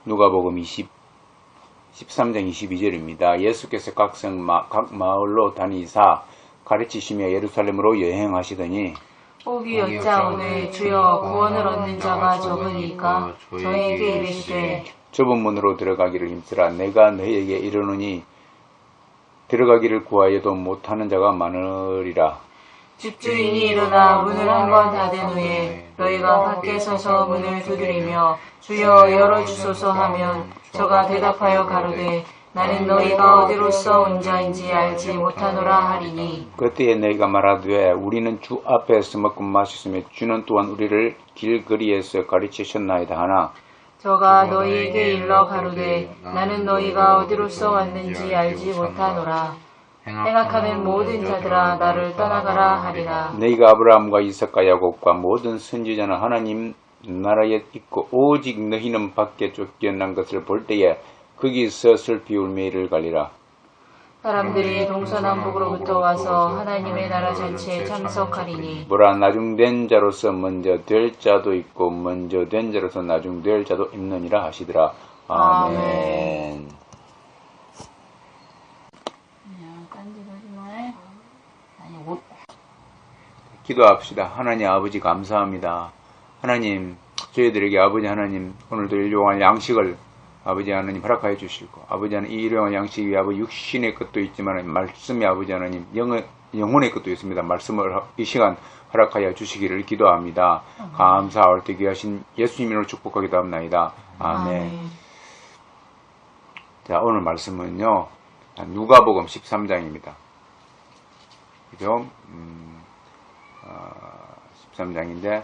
누가복음 13장 22절입니다. 예수께서 각 마을로 다니사 가르치시며 예루살렘으로 여행하시더니 오기 여짜오되 주여 구원을 얻는 자가 적으니까 저에게 이르시되 좁은 문으로 들어가기를 힘쓰라. 내가 너희에게 이르노니 들어가기를 구하여도 못하는 자가 많으리라. 집주인이 일어나 문을 한번 닫은 후에 너희가 밖에 서서 문을 두드리며 주여 열어주소서 하면 저가 대답하여 가로되 나는 너희가 어디로서 온 자인지 알지 못하노라 하리니 그때에 너희가 말하되 우리는 주 앞에서 먹고 마셨으며 주는 또한 우리를 길거리에서 가르치셨나이다 하나 저가 너희에게 일러 가로되 나는 너희가 어디로서 왔는지 알지 못하노라. 행악하는 모든 자들아 나를 떠나가라 하리라. 너희가 아브라함과 이삭과 야곱과 모든 선지자는 하나님 나라에 있고 오직 너희는 밖에 쫓겨난 것을 볼 때에 거기서 슬피 울며 이를 갈리라. 사람들이 동서남북으로부터 와서 하나님의 나라 잔치에 참석하리니 보라 나중된 자로서 먼저 될 자도 있고 먼저 된 자로서 나중될 자도 있느니라 하시더라. 아멘. 기도합시다. 하나님 아버지 감사합니다. 하나님 저희들에게 아버지 하나님 오늘도 일용할 양식을 아버지 하나님 허락하여 주시고 아버지 하나님 이 일용할 양식이 아버지 육신의 것도 있지만 말씀이 아버지 하나님 영혼의 것도 있습니다. 말씀을 이 시간 허락하여 주시기를 기도합니다. 감사할 때 귀하신 예수님으로 축복하기도 합나이다. 아멘. 자 오늘 말씀은요 누가복음 13장입니다. 그죠? 13장인데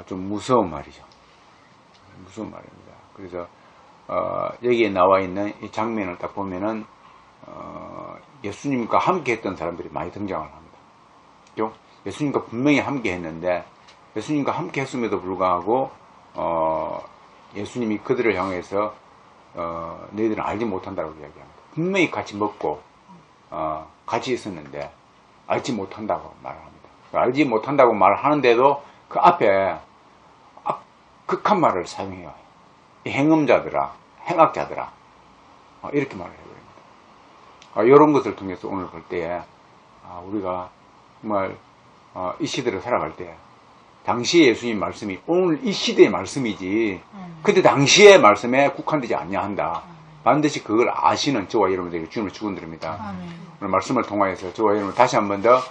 좀 무서운 말이죠. 무서운 말입니다. 그래서 여기에 나와 있는 이 장면을 딱 보면은 예수님과 함께 했던 사람들이 많이 등장을 합니다. 그죠? 예수님과 분명히 함께 했는데 예수님과 함께 했음에도 불구하고 예수님이 그들을 향해서 너희들은 알지 못한다고 이야기합니다. 분명히 같이 먹고 같이 있었는데 알지 못한다고 말합니다. 알지 못한다고 말하는데도 그 앞에 극한 말을 사용해요. 이 행음자들아, 행악자들아 이렇게 말을 해버립니다. 이런 것을 통해서 오늘 볼 때에 우리가 정말 이 시대를 살아갈 때 당시의 예수님 말씀이 오늘 이 시대의 말씀이지 그때 당시의 말씀에 국한되지 않냐한다. 반드시 그걸 아시는 저와 여러분들에게 주님을 축원드립니다. 오늘 말씀을 통하여서 저와 여러분 다시 한 번 더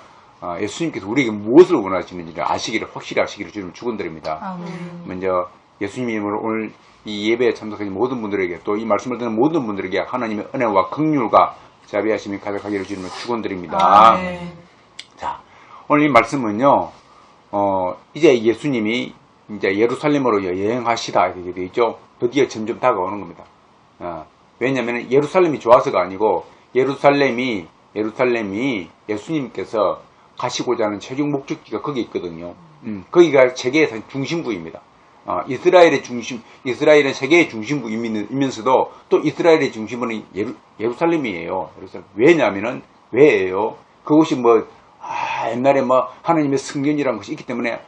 예수님께서 우리에게 무엇을 원하시는지를 아시기를 확실히 아시기를 주님을 축원드립니다. 먼저 예수님이 오늘 이 예배에 참석하신 모든 분들에게 또 이 말씀을 듣는 모든 분들에게 하나님의 은혜와 긍휼과 자비하심이 가득하기를 주님을 축원드립니다. 자, 오늘 이 말씀은요. 이제 예수님이 이제 예루살렘으로 여행하시다 이렇게 되어 있죠. 드디어 점점 다가오는 겁니다. 왜냐하면 예루살렘이 좋아서가 아니고 예루살렘이 예수님께서 가시고자 하는 최종 목적지가 거기 있거든요. 거기가 세계의 중심부입니다. 이스라엘은 세계의 중심부이면서도 또 이스라엘의 중심부는 예루살렘이에요. 왜냐하면은 왜예요? 그곳이 옛날에 하나님의 성전이라는 것이 있기 때문에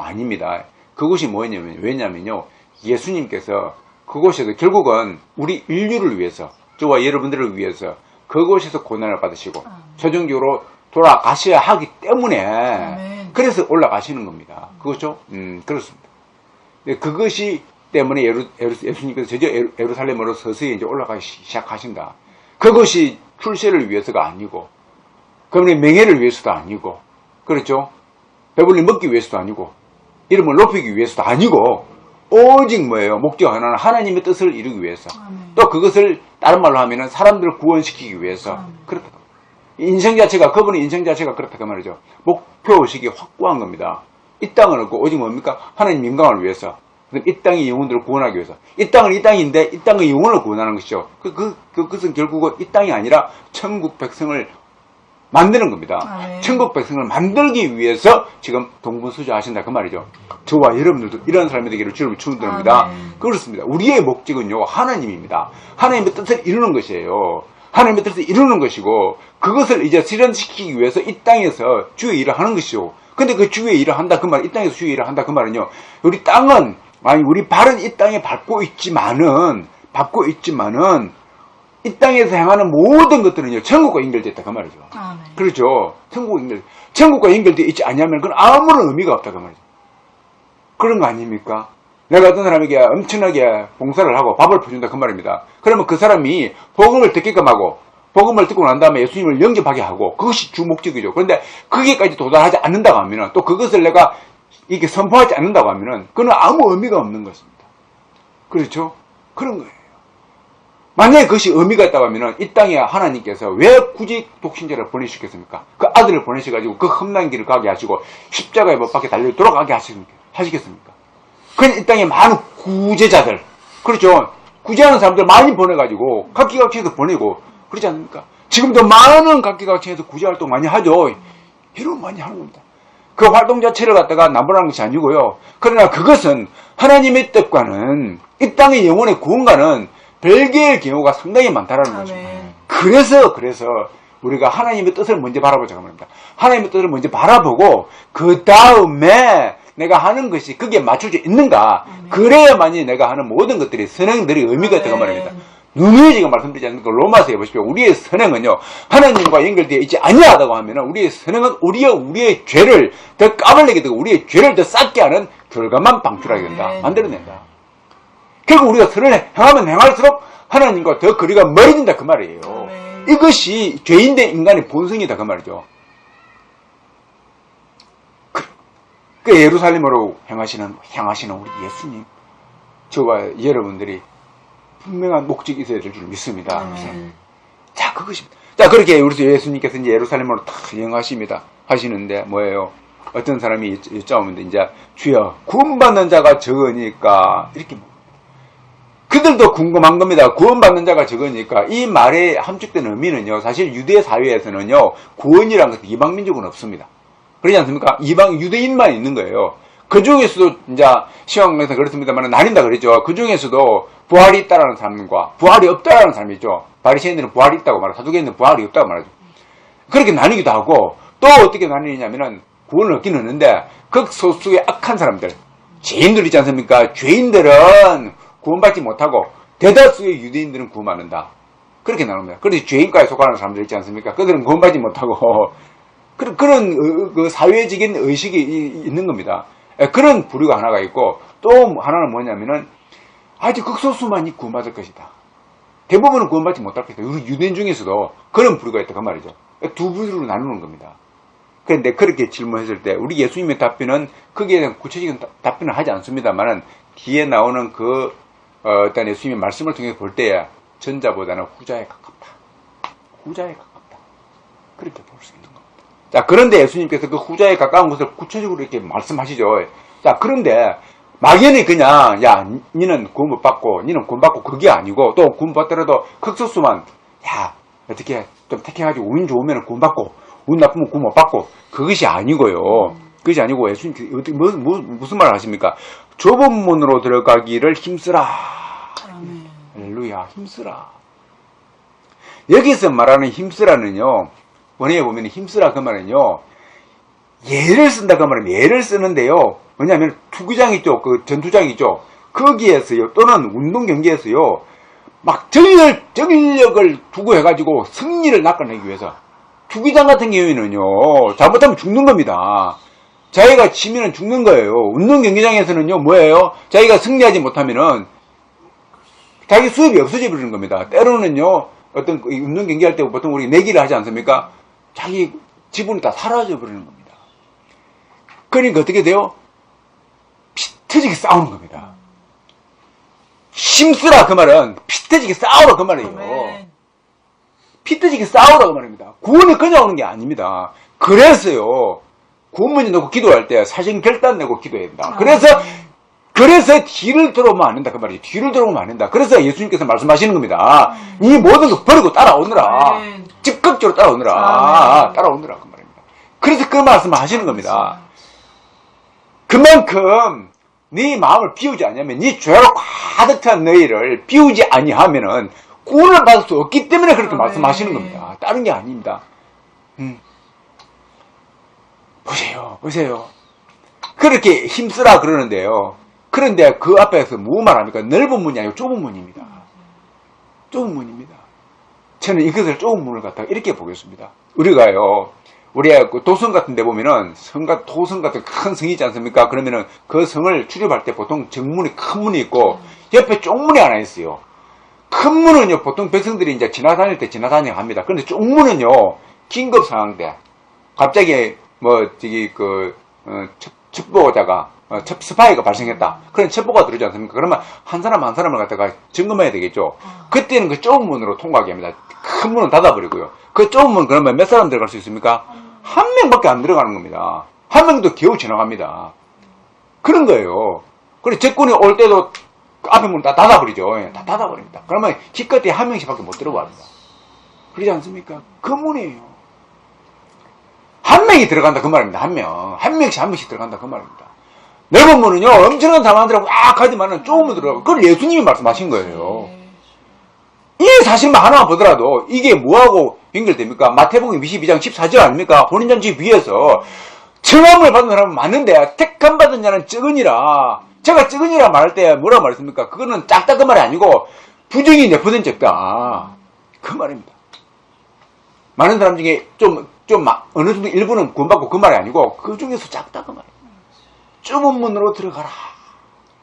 아닙니다. 그곳이 왜냐면요. 예수님께서 그곳에서 결국은 우리 인류를 위해서 저와 여러분들을 위해서 그곳에서 고난을 받으시고 최종적으로 돌아가셔야 하기 때문에 그래서 올라가시는 겁니다. 그렇죠? 그렇습니다. 그것이 때문에 예수님께서 저저 예루살렘으로 서서히 이제 올라가기 시작하신다. 그것이 출세를 위해서가 아니고 그분의 명예를 위해서도 아니고 그렇죠? 배불리 먹기 위해서도 아니고 이름을 높이기 위해서도 아니고 오직 뭐예요? 목적 하나는 하나님의 뜻을 이루기 위해서 또 그것을 다른 말로 하면은 사람들을 구원시키기 위해서 그렇다. 그분의 인생 자체가 그렇다 그 말이죠. 목표의식이 확고한 겁니다. 이 땅은 없고 오직 뭡니까? 하나님 영광을 위해서 이 땅의 영혼들을 구원하기 위해서 이 땅은 이 땅인데 이 땅의 영혼을 구원하는 것이죠. 그것은 결국은 이 땅이 아니라 천국 백성을 만드는 겁니다. 천국 백성을 만들기 위해서 지금 동분수주하신다 그 말이죠. 저와 여러분들도 이런 삶이 되기를 주님을 축원드립니다. 그렇습니다. 우리의 목적은요 하나님입니다. 하나님의 뜻을 이루는 것이에요. 하나님의 뜻을 이루는 것이고 그것을 이제 실현시키기 위해서 이 땅에서 주의 일을 하는 것이죠. 근데 그 주의 일을 한다 그 말, 이 땅에서 주의 일을 한다 그 말은요. 우리 땅은 아니 우리 발은 이 땅에 밟고 있지만은 이 땅에서 행하는 모든 것들은요 천국과 연결됐다 그 말이죠. 아멘. 그렇죠. 천국과 연결되어 있지 않냐면 그건 아무런 의미가 없다 그 말이죠. 그런 거 아닙니까? 내가 어떤 사람에게 엄청나게 봉사를 하고 밥을 퍼준다 그 말입니다. 그러면 그 사람이 복음을 듣게끔 하고 복음을 듣고 난 다음에 예수님을 영접하게 하고 그것이 주 목적이죠. 그런데 거기까지 도달하지 않는다고 하면은 또 그것을 내가 이렇게 선포하지 않는다고 하면은 그건 아무 의미가 없는 것입니다. 그렇죠? 그런 거예요. 만약에 그것이 의미가 있다고 하면은 이 땅에 하나님께서 왜 굳이 독신자를 보내시겠습니까? 그 아들을 보내셔가지고 그 험난 길을 가게 하시고 십자가에 못 박혀 달려 돌아가게 하시겠습니까? 그건 이 땅에 많은 구제자들, 그렇죠? 구제하는 사람들 많이 보내가지고 각기각층에서 보내고 그렇지 않습니까? 지금도 많은 각기각층에서 구제 활동 많이 하죠. 이런 많이 하는 겁니다. 그 활동 자체를 갖다가 남발하는 것이 아니고요. 그러나 그것은 하나님의 뜻과는 이 땅의 영혼의 구원과는 별개의 경우가 상당히 많다라는 거죠. 그래서 우리가 하나님의 뜻을 먼저 바라보자고 합니다. 하나님의 뜻을 먼저 바라보고 그 다음에 내가 하는 것이 거기에 맞춰져 있는가. 그래야만이 내가 하는 모든 것들이 선행들이 의미가 있다고 말입니다. 누누이 지금 말씀드리지 않습니까? 로마서에 보십시오. 우리의 선행은요 하나님과 연결되어 있지 아니하다고 하면 우리의 선행은 우리의 죄를 더 까발리게 되고 우리의 죄를 더 쌓게 하는 결과만 방출하게 된다. 만들어낸다. 결국 우리가 선을 행하면 행할수록 하나님과 더 거리가 멀어진다 그 말이에요. 이것이 죄인된 인간의 본성이다 그 말이죠. 그 예루살렘으로 향하시는 우리 예수님, 저와 여러분들이 분명한 목적이 있어야 될 줄 믿습니다. 자, 그것입니다. 자, 그렇게 우리 예수님께서 이제 예루살렘으로 탁 향하십니다. 하시는데 뭐예요? 어떤 사람이 여쭤보면 이제 주여 구원받는 자가 적으니까 이렇게 그들도 궁금한 겁니다. 구원받는 자가 적으니까 이 말의 함축된 의미는요. 사실 유대 사회에서는요. 구원이라는 것은 이방민족은 없습니다. 그러지 않습니까? 유대인만 있는 거예요. 그 중에서도 이제 시황에서 그렇습니다만 나뉜다 그랬죠. 그 중에서도 부활이 있다라는 사람과 부활이 없다라는 사람이 있죠. 바리새인들은 부활이 있다고 말하고 사두개인들은 부활이 없다고 말하죠. 그렇게 나뉘기도 하고 또 어떻게 나뉘냐면은 구원을 얻기는 얻는데 극소수의 악한 사람들, 죄인들 있지 않습니까? 죄인들은 구원받지 못하고 대다수의 유대인들은 구원받는다. 그렇게 나눕니다. 그래서 죄인과에 속하는 사람들 있지 않습니까? 그들은 구원받지 못하고 그런 그 사회적인 의식이 있는 겁니다. 그런 부류가 하나가 있고 또 하나는 뭐냐면은 아주 극소수만이 구원받을 것이다. 대부분은 구원받지 못할 것이다. 우리 유대인 중에서도 그런 부류가 있다 그 말이죠. 두 부류로 나누는 겁니다. 그런데 그렇게 질문했을 때 우리 예수님의 답변은 거기에 대한 구체적인 답변을 하지 않습니다만은 뒤에 나오는 그 일단 예수님의 말씀을 통해 볼 때 전자보다는 후자에 가깝다. 후자에 가깝다. 그렇게 볼 수 있는 겁니다. 자, 그런데 예수님께서 그 후자에 가까운 것을 구체적으로 이렇게 말씀하시죠. 자, 그런데 막연히 그냥 야, 니는 구원 못 받고 니는 구원 받고 그게 아니고 또 구원 받더라도 극소수만 야, 어떻게 좀 택해가지고 운이 좋으면 구원 받고 운 나쁘면 구원 못 받고 그것이 아니고요. 그것이 아니고 예수님 무슨 말을 하십니까? 좁은 문으로 들어가기를 힘쓰라. 할렐루야, 힘쓰라. 여기서 말하는 힘쓰라는요. 원어에 보면 힘쓰라 그 말은요. 예를 쓴다 그 말은 예를 쓰는데요. 왜냐하면 투구장 있죠. 그 전투장 있죠. 거기에서요. 또는 운동 경기에서요. 막 전력을 두고 해가지고 승리를 낚아내기 위해서. 투기장 같은 경우에는요. 잘못하면 죽는 겁니다. 자기가 치면은 죽는 거예요. 운동 경기장에서는요. 뭐예요? 자기가 승리하지 못하면은 자기 수입이 없어져 버리는 겁니다. 때로는요. 어떤 운동 경기할 때 보통 우리 내기를 하지 않습니까? 자기 지분이 다 사라져 버리는 겁니다. 그러니까 어떻게 돼요? 피 터지게 싸우는 겁니다. 힘쓰라 그 말은 피 터지게 싸우라 그 말이에요. 피 터지게 싸우라 그 말입니다. 구원이 그냥 오는 게 아닙니다. 그래서요. 구원문제 놓고 기도할 때 사신 결단 내고 기도해야 된다. 그래서 뒤를 돌아오면 안 된다 그 말이에요. 뒤를 돌아오면 안 된다. 그래서 예수님께서 말씀하시는 겁니다. 이 모든 거 버리고 따라오느라. 적극적으로 따라오느라. 따라오느라 그 말입니다. 그래서 그 말씀을 하시는 겁니다. 그만큼 네 마음을 비우지 않으면 네 죄로 가득 찬 너희를 비우지 아니하면은 구원을 받을 수 없기 때문에 그렇게 말씀하시는 겁니다. 다른 게 아닙니다. 보세요. 그렇게 힘쓰라 그러는데요. 그런데 그 앞에서 뭐 말합니까? 넓은 문이 아니고 좁은 문입니다. 좁은 문입니다. 저는 이것을 좁은 문을 갖다가 이렇게 보겠습니다. 우리가요, 우리가 도성 같은 데 보면은 도성 같은 큰 성이 있지 않습니까? 그러면은 그 성을 출입할 때 보통 정문이 큰 문이 있고 옆에 쪽문이 하나 있어요. 큰 문은요, 보통 백성들이 이제 지나다닐 때 지나다니고 합니다. 그런데 쪽문은요, 긴급 상황 때 갑자기 첩보자가 스파이가 발생했다. 그런 첩보가 들어오지 않습니까? 그러면 한 사람 한 사람을 갖다가 점검해야 되겠죠. 그때는 그 좁은 문으로 통과하게 합니다. 큰 문은 닫아버리고요. 그 좁은 문 그러면 몇 사람 들어갈 수 있습니까? 한 명밖에 안 들어가는 겁니다. 한 명도 겨우 지나갑니다. 그런 거예요. 그리고 적군이 올 때도 그 앞에 문 다 닫아버리죠. 다 닫아버립니다. 그러면 기껏해 한 명씩밖에 못 들어갑니다. 그러지 않습니까? 그 문이에요. 한 명이 들어간다 그 말입니다. 한 명씩 들어간다 그 말입니다. 넓은 문은요, 엄청난 담안들하고 꽉 하지만은 좁은 문 들어가고, 그걸 예수님이 말씀하신 거예요. 이 사실만 하나만 보더라도 이게 뭐하고 연결됩니까? 마태복음 22장 14절 아닙니까? 혼인잔치 위에서 청함을 받은 사람은 많은데 택함 받은 자는 적으니라. 제가 적으니라 말할 때 뭐라고 말했습니까? 그거는 작다 그 말이 아니고 부정이 내포된 적다. 그 말입니다. 많은 사람 중에 좀 어느 정도 일부는 구원받고 그 말이 아니고 그 중에서 작다 그 말입니다. 좁은 문으로 들어가라.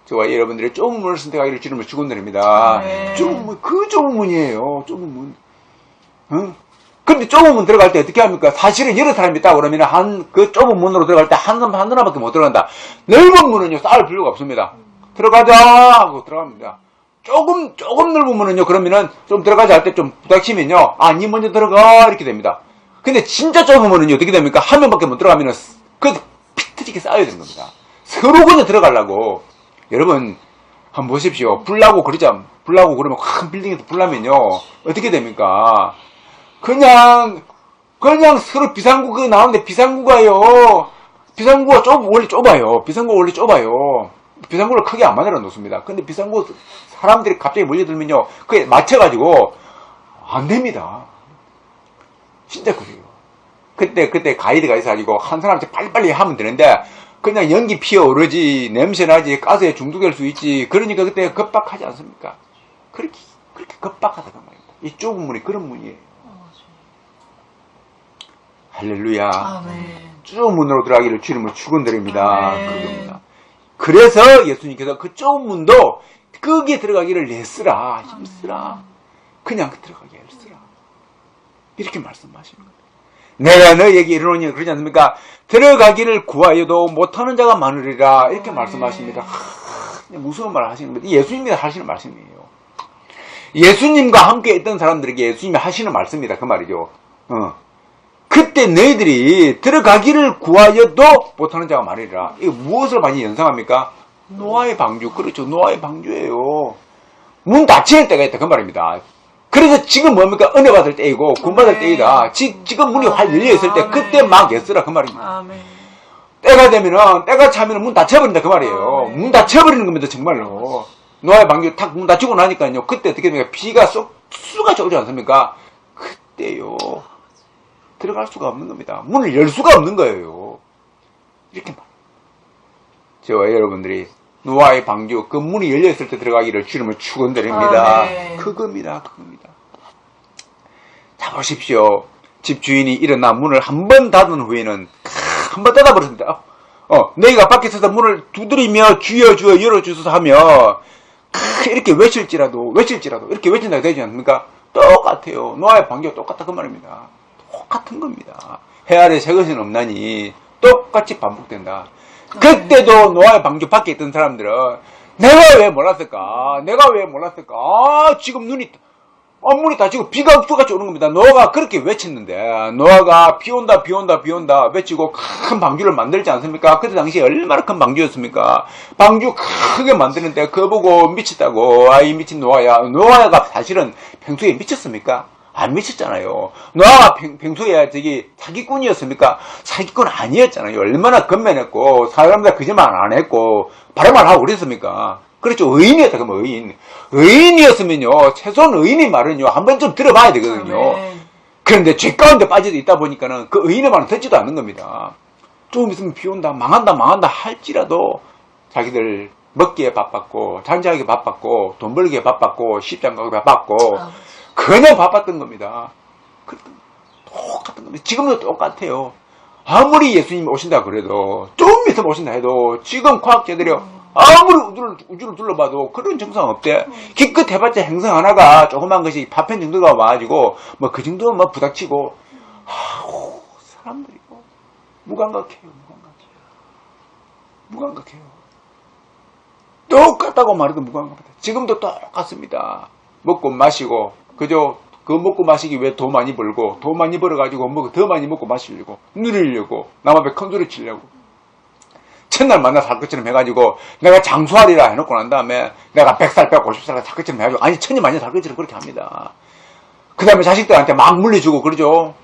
저와 여러분들이 좁은 문을 선택하기를 주님을 축원드립니다. 좁은 문, 그 좁은 문이에요. 좁은 문. 응? 근데 좁은 문 들어갈 때 어떻게 합니까? 사실은 여러 사람이 있다 그러면 그 좁은 문으로 들어갈 때 한 사람밖에 못 들어간다. 넓은 문은요, 싸울 필요가 없습니다. 들어가자! 하고 들어갑니다. 조금 넓은 문은요, 그러면은 좀 들어가자 할 때 좀 부닥치면요, 니 먼저 들어가! 이렇게 됩니다. 근데 진짜 좁은 문은요, 어떻게 됩니까? 한 명밖에 못 들어가면은, 피 터지게 싸워야 되는 겁니다. 서로 그냥 들어가려고. 여러분, 한번 보십시오. 불나고 그러면 큰 빌딩에서 불나면요, 어떻게 됩니까? 그냥 서로 비상구가 나오는데 비상구가 원래 좁아요. 비상구가 원래 좁아요. 비상구를 크게 안 만들어 놓습니다. 근데 비상구 사람들이 갑자기 몰려들면요, 그게 맞춰가지고, 안 됩니다. 진짜 그래요. 그때 가이드가 있어가지고, 한 사람한테 빨리빨리 하면 되는데, 그냥 연기 피어오르지, 냄새나지, 가스에 중독될 수 있지. 그러니까 그때 급박하지 않습니까? 그렇게 급박하다고 말입니다. 이 좁은 문이 그런 문이에요. 할렐루야. 좁은 문으로 들어가기를 주님을 축원드립니다. 그겁니다. 그래서 예수님께서 그 좁은 문도 거기에 들어가기를 애쓰라, 힘쓰라. 그냥 들어가기 애쓰라. 이렇게 말씀하시는 겁니다. 내가 너희에게 이르노니 그러지 않습니까? 들어가기를 구하여도 못하는 자가 많으리라. 이렇게 말씀하십니다. 무서운 말 하시는 겁니다. 예수님이 하시는 말씀이에요. 예수님과 함께 있던 사람들에게 예수님이 하시는 말씀이다. 그 말이죠. 그때 너희들이 들어가기를 구하여도 못하는 자가 많으리라. 이거 무엇을 많이 연상합니까? 노아의 방주. 그렇죠. 노아의 방주예요. 문 닫힐 때가 있다. 그 말입니다. 그래서 지금 뭡니까? 은혜 받을 때이고 구원 받을 때이다. 지금 문이 활 열려있을 때 그때 막 애쓰라. 그 말입니다. 때가 되면은, 때가 차면은 문 닫혀버린다. 그 말이에요. 문 닫혀버리는 겁니다. 정말로. 노아의 방주 탁 문 닫히고 나니까요. 그때 어떻게 됩니까? 비가 수가 오지 않습니까? 그때요. 들어갈 수가 없는 겁니다. 문을 열 수가 없는 거예요. 이렇게 말. 저와 여러분들이 노아의 방주 그 문이 열려있을 때 들어가기를 주님을 축원드립니다. 그겁니다. 자 보십시오. 집주인이 일어나 문을 한 번 닫은 후에는 한 번 닫아버렸습니다. 너희가 밖에 서서 문을 두드리며 주여 열어주소서 하며 이렇게 외칠지라도 이렇게 외친다고 되지 않습니까? 똑같아요. 노아의 방주가 똑같다 그 말입니다. 똑같은 겁니다. 해 아래 새 것은 없나니 똑같이 반복된다. 그때도 노아의 방주 밖에 있던 사람들은 내가 왜 몰랐을까? 지금 문이 닫히고 비가 욱수같이 오는 겁니다. 노아가 그렇게 외쳤는데 노아가 비 온다 외치고 큰 방주를 만들지 않습니까? 그때 당시에 얼마나 큰 방주였습니까? 방주 크게 만드는데 그거 보고 미쳤다고. 이 미친 노아야. 노아가 사실은 평소에 미쳤습니까? 안 미쳤잖아요. 노아가 평소에 사기꾼이었습니까? 사기꾼 아니었잖아요. 얼마나 건면했고 사람들 거짓말 안 했고 바람만 하고 그랬습니까? 그렇죠. 의인이었다. 그러면 의인이었으면요. 최소한 의인의 말은요. 한번 좀 들어봐야 되거든요. 그런데 죄 가운데 빠져 있다 보니까는 그 의인의 말은 듣지도 않는 겁니다. 조금 있으면 비 온다, 망한다 할지라도 자기들 먹기에 바빴고, 잠자기에 바빴고, 돈 벌기에 바빴고, 시장 가기에 바빴고, 그냥 바빴던 겁니다. 똑같은 겁니다. 지금도 똑같아요. 아무리 예수님이 오신다 그래도, 좀 있으면 오신다 해도, 지금 과학자들이 아무리 우주를 둘러봐도 그런 증상 없대. 기껏 해봤자 행성 하나가 조그만 것이 파편 정도가 와가지고, 뭐 그 정도는 뭐 부닥치고, 사람들이 무감각해요. 똑같다고 말해도 무감각합니다. 지금도 똑같습니다. 먹고 마시고, 그저 그 먹고 마시기 위해 돈 많이 벌고, 돈 많이 벌어가지고 더 많이 먹고 마시려고, 누리려고, 남 앞에 큰 소리 치려고. 첫날 만나 살 것처럼 해가지고, 내가 장수하리라 해놓고 난 다음에, 내가 100살, 150살 살 것처럼 해가지고, 아니, 천이 많이 살 것처럼 그렇게 합니다. 그 다음에 자식들한테 막 물려주고, 그러죠?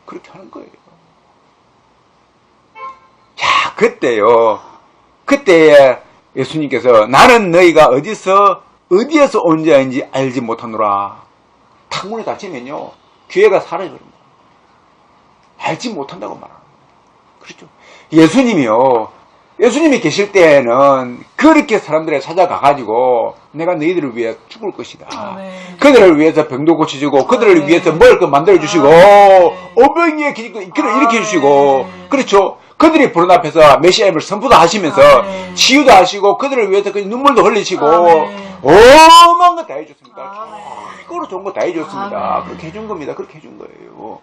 그렇게 하는 거예요. 자, 그때에 예수님께서 나는 너희가 어디에서 온 자인지 알지 못하노라. 탁 문이 닫히면요, 기회가 사라져버립니다. 알지 못한다고 말하는 거예요. 그렇죠? 예수님이 계실 때에는 그렇게 사람들을 찾아가가지고 내가 너희들을 위해 죽을 것이다. 그들을 위해서 병도 고쳐주고, 그들을 위해서 먹을 거 만들어주시고, 오병이의 길을 일으켜주시고, 그렇죠? 그들이 보는 앞에서 메시아임을 선포도 하시면서 치유도 하시고, 그들을 위해서 눈물도 흘리시고, 오만 거 다 해줬습니다. 최고로 좋은 거 다 해줬습니다. 그렇게 해준 겁니다. 그렇게 해준 거예요.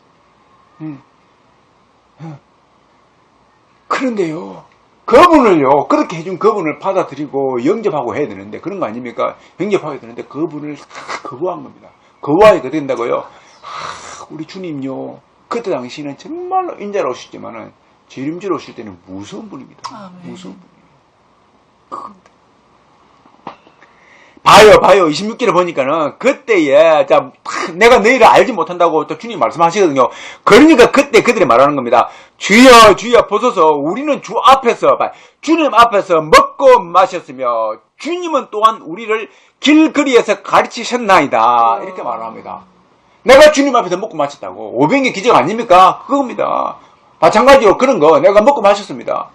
그런데요, 그렇게 해준 그분을 받아들이고 영접하고 해야 되는데, 그런 거 아닙니까? 영접하게 되는데 그분을 거부한 겁니다. 거부하게 된다고요? 우리 주님요, 그때 당시는 정말로 인자로 오셨지만은 재림주로 오실 때는 무서운 분입니다. 무서운 분이에요. 봐요. 26절에 보니까는, 그때에, 내가 너희를 알지 못한다고 또 주님 말씀하시거든요. 그러니까 그때 그들이 말하는 겁니다. 주여, 주여, 보소서, 우리는 주님 앞에서 먹고 마셨으며, 주님은 또한 우리를 길거리에서 가르치셨나이다. 이렇게 말을 합니다. 내가 주님 앞에서 먹고 마셨다고. 오병의 기적 아닙니까? 그겁니다. 마찬가지로 그런 거 내가 먹고 마셨습니다.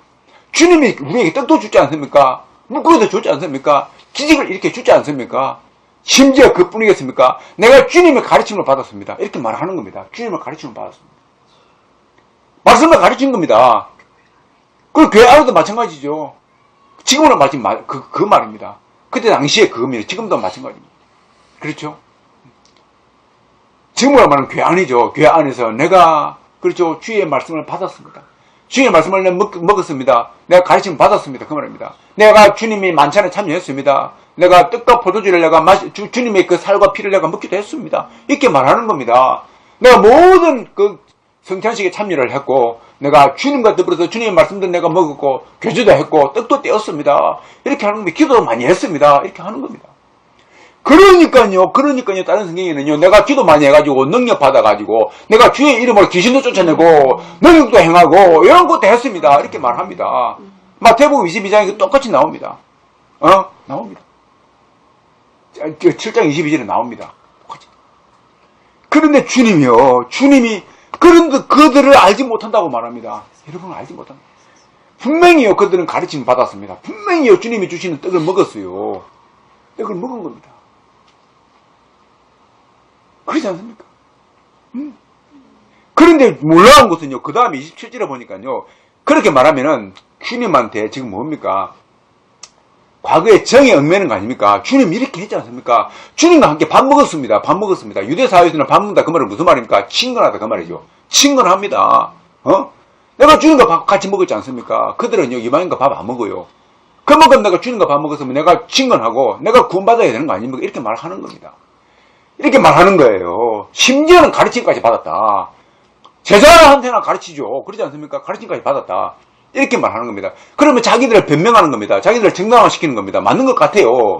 주님이 우리에게 떡도 주지 않습니까? 물고기도 주지 않습니까? 기적을 이렇게 주지 않습니까? 심지어 그뿐이겠습니까? 내가 주님의 가르침을 받았습니다. 이렇게 말하는 겁니다. 주님의 가르침을 받았습니다. 말씀을 가르친 겁니다. 그 교회 안에도 마찬가지죠. 지금은 마침 그 말입니다. 그때 당시에 그겁니다. 지금도 마찬가지입니다. 그렇죠? 지금으로 말하면 교회 안이죠. 교회 안에서 내가, 그렇죠, 주의 말씀을 받았습니다. 주의 말씀을 내가 먹었습니다. 내가 가르침을 받았습니다. 그 말입니다. 내가 주님이 만찬에 참여했습니다. 내가 떡과 포도주를 내가 주님의 그 살과 피를 내가 먹기도 했습니다. 이렇게 말하는 겁니다. 내가 모든 그 성찬식에 참여를 했고, 내가 주님과 더불어서 주님의 말씀도 내가 먹었고, 교제도 했고, 떡도 떼었습니다. 이렇게 하는 겁니다. 기도도 많이 했습니다. 이렇게 하는 겁니다. 그러니까요, 다른 성경에는요, 내가 기도 많이 해가지고, 능력 받아가지고, 내가 주의 이름으로 귀신도 쫓아내고, 능력도 행하고, 이런 것도 했습니다. 이렇게 말합니다. 마태복음 22장에 똑같이 나옵니다. 나옵니다. 7장 22절에 나옵니다. 똑같이. 그런데 주님이, 그런데 그들을 알지 못한다고 말합니다. 여러분 알지 못한다. 분명히요, 그들은 가르침을 받았습니다. 분명히요, 주님이 주시는 떡을 먹었어요. 떡을 먹은 겁니다. 그렇지 않습니까? 그런데 놀라운 것은요, 그 다음에 27절에 보니까요, 그렇게 말하면은 주님한테 지금 뭡니까? 과거에 정에 얽매는 거 아닙니까? 주님 이렇게 했지 않습니까? 주님과 함께 밥 먹었습니다. 유대 사회에서는 밥 먹는다 그 말은 무슨 말입니까? 친근하다 그 말이죠. 친근합니다. 내가 주님과 같이 먹었지 않습니까? 그들은요, 이방인과 밥 안 먹어요. 그만큼 내가 주님과 밥 먹었으면 내가 친근하고 내가 구원받아야 되는 거 아닙니까? 이렇게 말하는 겁니다. 이렇게 말하는 거예요. 심지어는 가르침까지 받았다. 제자한테나 가르치죠. 그러지 않습니까? 가르침까지 받았다. 이렇게 말하는 겁니다. 그러면 자기들을 변명하는 겁니다. 자기들을 정당화시키는 겁니다. 맞는 것 같아요.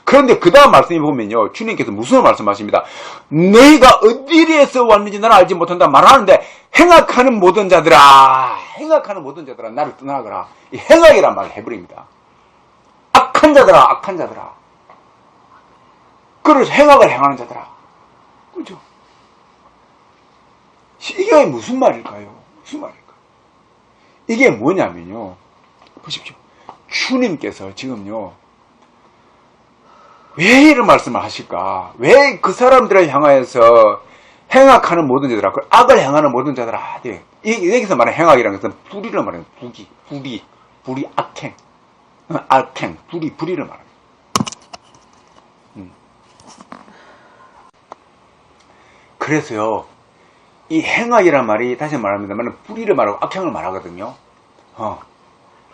그런데 그 다음 말씀에 보면요, 주님께서 무슨 말씀하십니다. 너희가 어디에서 왔는지 나는 알지 못한다 말하는데, 행악하는 모든 자들아 나를 떠나거라. 이 행악이란 말을 해버립니다. 악한 자들아. 그래서 행악을 행하는 자들아. 그죠? 이게 무슨 말일까요? 이게 뭐냐면요, 보십시오. 주님께서 지금요, 왜 이런 말씀을 하실까? 왜 그 사람들을 향하여서 행악하는 모든 자들아, 그 악을 행하는 모든 자들아, 여기서 말하는 행악이라는 것은 불의를 말하는 불의, 악행, 악행, 불의를 말합니다. 그래서요, 이 행악이란 말이 다시 말합니다만 불의를 말하고 악행을 말하거든요.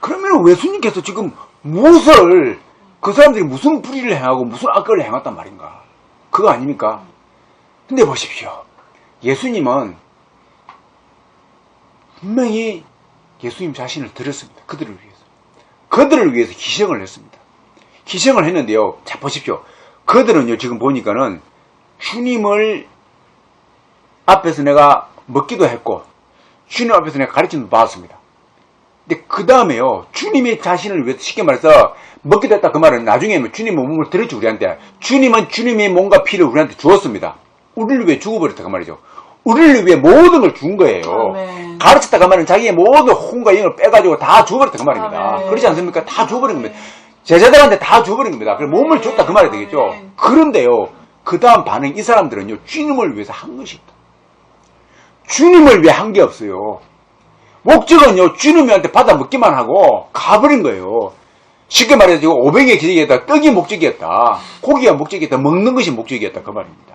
그러면 예수님께서 지금 무엇을, 그 사람들이 무슨 불의를 행하고 무슨 악을 행했단 말인가? 그거 아닙니까? 근데 보십시오. 예수님은 분명히 예수님 자신을 드렸습니다. 그들을 위해서. 그들을 위해서 희생을 했습니다. 희생을 했는데요. 자, 보십시오. 그들은요, 지금 보니까는 주님을 앞에서 내가 먹기도 했고, 주님 앞에서 내가 가르침도 받았습니다. 근데 그 다음에요, 주님의 자신을 위해서 쉽게 말해서 먹기도 했다 그 말은 나중에는 주님의 몸을 들었죠, 우리한테. 주님은 주님의 몸과 피를 우리한테 주었습니다. 우리를 위해 죽어버렸다 그 말이죠. 우리를 위해 모든 걸 준 거예요. 아멘. 가르쳤다 그 말은 자기의 모든 혼과 영을 빼가지고 다 줘버렸다 그 말입니다. 아멘. 그렇지 않습니까? 다 줘버린 겁니다. 제자들한테 다 줘버린 겁니다. 그래서 몸을 줬다 그 말이 되겠죠. 아멘. 그런데요, 그 다음 반응, 이 사람들은요, 주님을 위해서 한 것입니다. 주님을 위해 한 게 없어요. 목적은요, 주님한테 받아 먹기만 하고 가버린 거예요. 쉽게 말해서 지금 500의 기적이었다. 떡이 목적이었다. 고기가 목적이었다. 먹는 것이 목적이었다. 그 말입니다.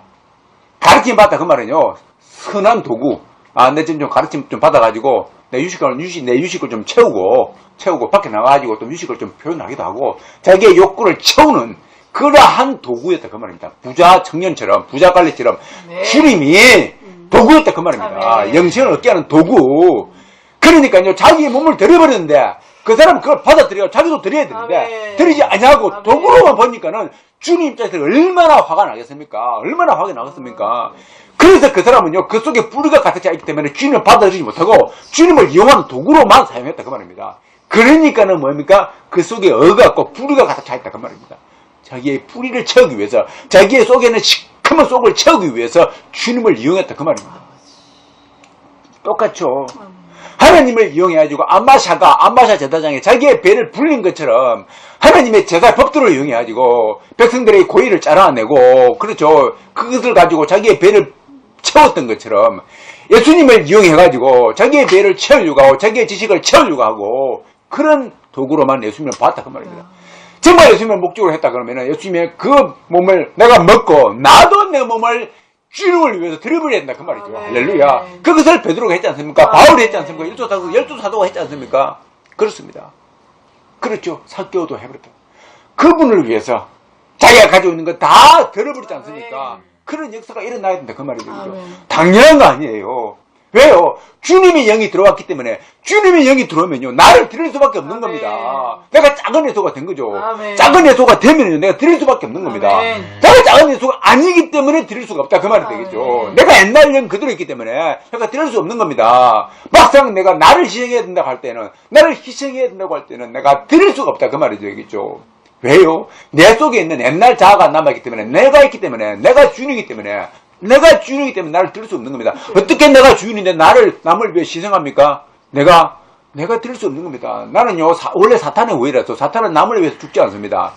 가르침 받다 그 말은요, 선한 도구. 내 지금 좀 가르침 좀 받아가지고, 내 유식을 좀 채우고, 밖에 나가가지고 또 유식을 좀 표현하기도 하고, 자기의 욕구를 채우는 그러한 도구였다. 그 말입니다. 부자 청년처럼, 부자 관리처럼, 네. 주님이 도구였다. 그 말입니다. 네. 영생을 얻게 하는 도구. 그러니까요, 자기의 몸을 들여버렸는데, 그 사람은 그걸 받아들여, 자기도 드려야 되는데, 드리지 않냐고, 도구로만 보니까는, 주님 입장에서 얼마나 화가 나겠습니까? 얼마나 화가 나겠습니까? 그래서 그 사람은요, 그 속에 뿌리가 가득 차 있기 때문에 주님을 받아들이지 못하고, 주님을 이용하는 도구로만 사용했다. 그 말입니다. 그러니까는 뭡니까? 그 속에 어갖고 뿌리가 가득 차 있다. 그 말입니다. 자기의 뿌리를 채우기 위해서, 자기의 속에는 시커먼 속을 채우기 위해서 주님을 이용했다. 그 말입니다. 똑같죠. 하나님을 이용해가지고 안마샤 제사장에 자기의 배를 불린 것처럼 하나님의 제사 법도를 이용해가지고 백성들의 고의를 짜라내고, 그렇죠. 그것을 가지고 자기의 배를 채웠던 것처럼 예수님을 이용해가지고 자기의 배를 채우려고 하고 자기의 지식을 채우려고 하고, 그런 도구로만 예수님을 봤다 그 말입니다. 정말 예수님을 목적으로 했다 그러면 예수님의 그 몸을 내가 먹고 나도 내 몸을 주님을 위해서 드려버려야 된다 그 말이죠. 할렐루야. 그것을 베드로가 했지 않습니까? 바울이 했지 않습니까? 열두 사도가 했지 않습니까? 그렇습니다. 그렇죠. 사개오도 해버렸다. 그분을 위해서 자기가 가지고 있는 거 다 들어버리지 않습니까? 그런 역사가 일어나야 된다 그 말이죠. 당연한 거 아니에요. 왜요? 주님의 영이 들어왔기 때문에, 주님의 영이 들어오면요, 나를 드릴 수밖에 없는 겁니다. 내가 작은 예소가 된 거죠. 작은 예소가 되면요, 내가 드릴 수밖에 없는 겁니다. 내가 작은 예소가 아니기 때문에 드릴 수가 없다. 그 말이 되겠죠. 내가 옛날 영 그대로 있기 때문에 내가 드릴 수 없는 겁니다. 막상 내가 나를 희생해야 된다고 할 때는, 나를 희생해야 된다고 할 때는 내가 드릴 수가 없다. 그 말이 되겠죠. 왜요? 내 속에 있는 옛날 자아가 남아있기 때문에, 내가 있기 때문에, 내가 주인이기 때문에 나를 드릴 수 없는 겁니다. 어떻게 내가 주인인데 남을 위해 희생합니까? 내가 드릴 수 없는 겁니다. 나는요, 원래 사탄의 오해라서 사탄은 남을 위해서 죽지 않습니다.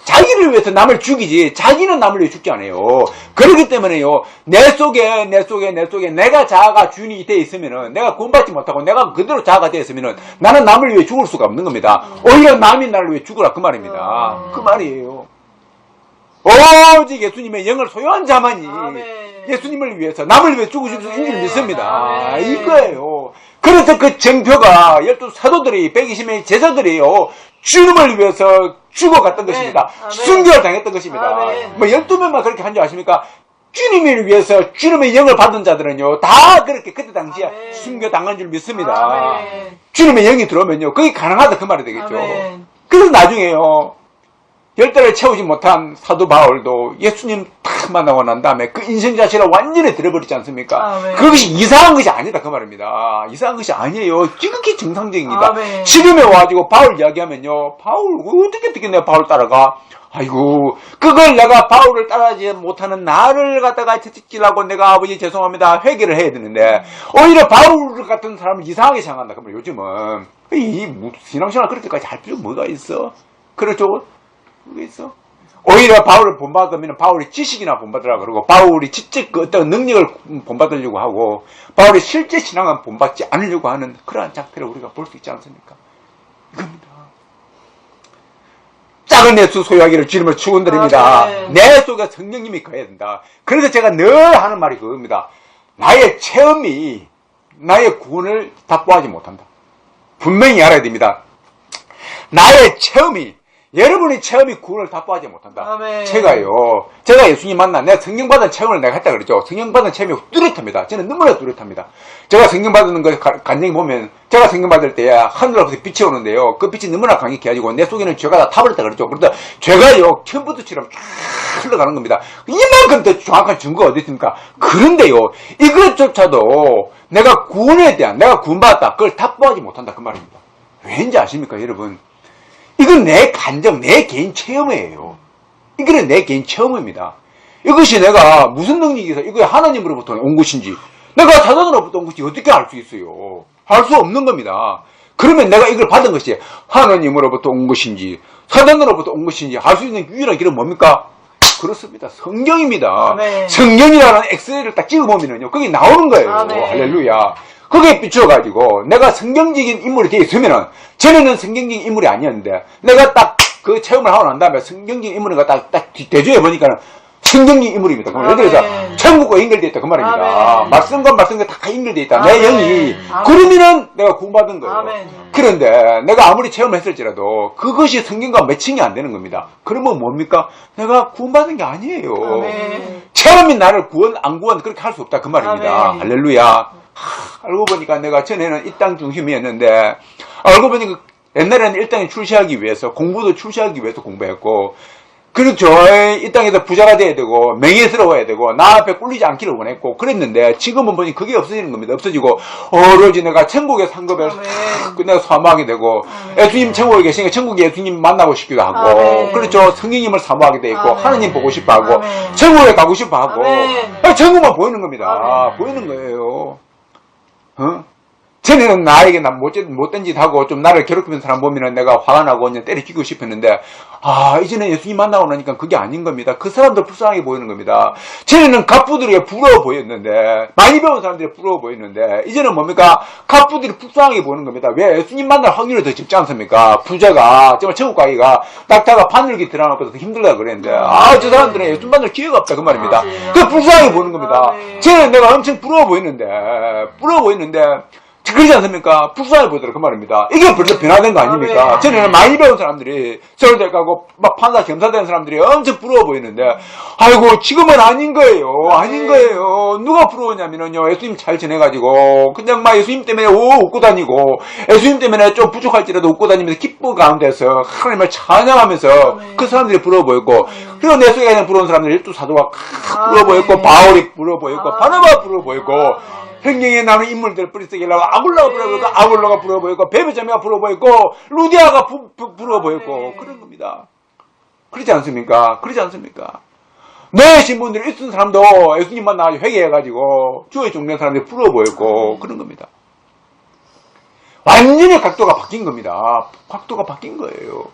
자기를 위해서 남을 죽이지, 자기는 남을 위해 죽지 않아요. 그렇기 때문에요, 내 속에 내가 자아가 주인이 되어 있으면은, 내가 구원받지 못하고 내가 그대로 자아가 되어 있으면은, 나는 남을 위해 죽을 수가 없는 겁니다. 오히려 남이 나를 위해 죽으라 그 말입니다. 그 말이에요. 오직 예수님의 영을 소유한 자만이 예수님을 위해서, 남을 위해 죽으실 수 있는 줄 믿습니다. 이거예요. 그래서 그 정표가 12 사도들이, 120명의 제자들이요, 주님을 위해서 죽어갔던 것입니다. 순교를 당했던 것입니다. 뭐 12명만 그렇게 한 줄 아십니까? 주님을 위해서 주님의 영을 받은 자들은요, 다 그렇게 그때 당시에 순교 당한 줄 믿습니다. 주님의 영이 들어오면요, 그게 가능하다 그 말이 되겠죠. 그래서 나중에요, 10달을 채우지 못한 사도 바울도 예수님 딱 탁 만나고 난 다음에 그 인생 자체를 완전히 들어버리지 않습니까? 아멘. 그것이 이상한 것이 아니다 그 말입니다. 이상한 것이 아니에요. 지극히 정상적입니다. 아멘. 지금에 와가지고 바울 이야기하면요, 바울 어떻게 내가 바울 따라가? 아이고, 그걸 내가 바울을 따라가지 못하는 나를 갖다가 채찍질하고 내가 아버지 죄송합니다 회개를 해야 되는데 오히려 바울 같은 사람을 이상하게 생각한다. 그러면 요즘은 신앙생활 그렇게까지 할 필요 뭐가 있어? 그렇죠? 뭐가 있어? 오히려 바울을 본받으면 바울이 지식이나 본받으라 그러고 바울이 지적 그 어떤 능력을 본받으려고 하고 바울이 실제 신앙은 본받지 않으려고 하는 그러한 장태를 우리가 볼 수 있지 않습니까? 이겁니다. 작은 예수 소유하기를 주님을 축원드립니다. 내 속에 성령님이 거해야 된다. 그래서 제가 늘 하는 말이 그겁니다. 나의 체험이 나의 구원을 답보하지 못한다. 분명히 알아야 됩니다. 나의 체험이 여러분의 체험이 구원을 답보하지 못한다. 아멘. 제가 예수님 만나 내가 성령 받은 체험을 내가 했다 그랬죠. 성령 받은 체험이 뚜렷합니다. 저는 너무나 뚜렷합니다. 제가 성령 받는 거 간증히 보면 제가 성령 받을 때 하늘로부터 빛이 오는데요. 그 빛이 너무나 강력해 가지고 내 속에는 죄가 다 타버렸다 그랬죠. 그러다 죄가요 처음부터처럼 쫙 흘러가는 겁니다. 이만큼 더 정확한 증거가 어디 있습니까? 그런데요 이것조차도 내가 구원에 대한 내가 구원받았다 그걸 답보하지 못한다 그 말입니다. 왠지 아십니까 여러분? 이건 내 감정, 내 개인 체험이에요. 이거는 내 개인 체험입니다. 이것이 내가 무슨 능력이 이거 하나님으로부터 온 것인지, 내가 사단으로부터 온 것인지 어떻게 알 수 있어요? 알 수 없는 겁니다. 그러면 내가 이걸 받은 것이 하나님으로부터 온 것인지, 사단으로부터 온 것인지 알 수 있는 유일한 길은 뭡니까? 그렇습니다. 성경입니다. 아멘. 성경이라는 엑셀을 딱 찍어보면요. 거기 나오는 거예요. 아멘. 할렐루야. 거기에 비춰가지고 내가 성경적인 인물이 되어 있으면은 전에는 성경적인 인물이 아니었는데 내가 딱 그 체험을 하고 난 다음에 성경적인 인물인가 딱 대조해 보니까는 성경적인 인물입니다. 그럼 예를 들어서 천국과 연결되어 있다 그 말입니다. 아멘. 말씀과 다 연결되어 있다. 내 아멘. 영이. 아멘. 그러면은 내가 구원받은 거예요. 아멘. 그런데 내가 아무리 체험했을지라도 그것이 성경과 매칭이 안 되는 겁니다. 그러면 뭡니까? 내가 구원받은 게 아니에요. 아멘. 체험이 나를 구원 안 구원 그렇게 할 수 없다 그 말입니다. 아멘. 할렐루야. 알고 보니까 내가 전에는 이 땅 중심이었는데 알고 보니까 옛날에는 이 땅에 출세하기 위해서 공부도 출세하기 위해서 공부했고 그렇죠. 이 땅에서 부자가 돼야 되고 명예스러워야 되고 나 앞에 꿀리지 않기를 원했고 그랬는데 지금은 보니 그게 없어지는 겁니다. 없어지고 오로지 내가 천국의 상급을 내가 사모하게 되고 예수님 천국에 계시니까 천국에 예수님 만나고 싶기도 하고 아멘. 그렇죠. 성령님을 사모하게 돼 있고 아멘. 하나님 보고 싶어 하고 아멘. 천국에 가고 싶어 하고 아멘. 천국만 보이는 겁니다. 아멘. 보이는 거예요. 전에는 나에게 못된 짓 하고 좀 나를 괴롭히는 사람 보면은 내가 화가 나고 그냥 때려 죽이고 싶었는데 이제는 예수님 만나고 나니까 그게 아닌 겁니다. 그 사람들 불쌍하게 보이는 겁니다. 전에는 갑부들이 부러워 보였는데 많이 배운 사람들이 부러워 보였는데 이제는 뭡니까? 갑부들이 불쌍하게 보이는 겁니다. 왜? 예수님 만날 확률이 더 적지 않습니까? 부자가 정말 천국 가기가 낙타가 바늘기 들어가는 것보다 더 힘들다 그랬는데 저 사람들은 예수님 만날 기회가 없다 그 말입니다. 그 불쌍하게 보이는 겁니다. 전에는 내가 엄청 부러워 보이는데 그러지 않습니까? 불쌍해 보이더라 그 말입니다. 이게 벌써 변화된 거 아닙니까? 전에는 많이 배운 사람들이 서울대 가고 막 판사 검사 된 사람들이 엄청 부러워 보이는데 아이고 지금은 아닌 거예요. 아닌 거예요. 누가 부러우냐면요 예수님 잘 지내가지고 그냥 막 예수님 때문에 웃고 다니고 예수님 때문에 좀 부족할지라도 웃고 다니면서 기쁨 가운데서 하나님을 찬양하면서 그 사람들이 부러워 보였고 그리고 내 속에 그냥 부러운 사람들이 일두 사도가 부러워 보였고 바울이 부러워 보였고 바나바가 부러워 보였고 성경에 나오는 인물들 뿌리쓰기라고 아굴라가 부러워 보였고 아굴라가 부러워 보였고 베베자미가 부러워 보였고 루디아가 부러워 보였고 그런 겁니다. 그렇지 않습니까? 그렇지 않습니까? 내 신분들이 있은 사람도 예수님 만나가지고 회개해가지고 주의 종된 사람들이 부러워 보였고 그런 겁니다. 완전히 각도가 바뀐 겁니다. 각도가 바뀐 거예요.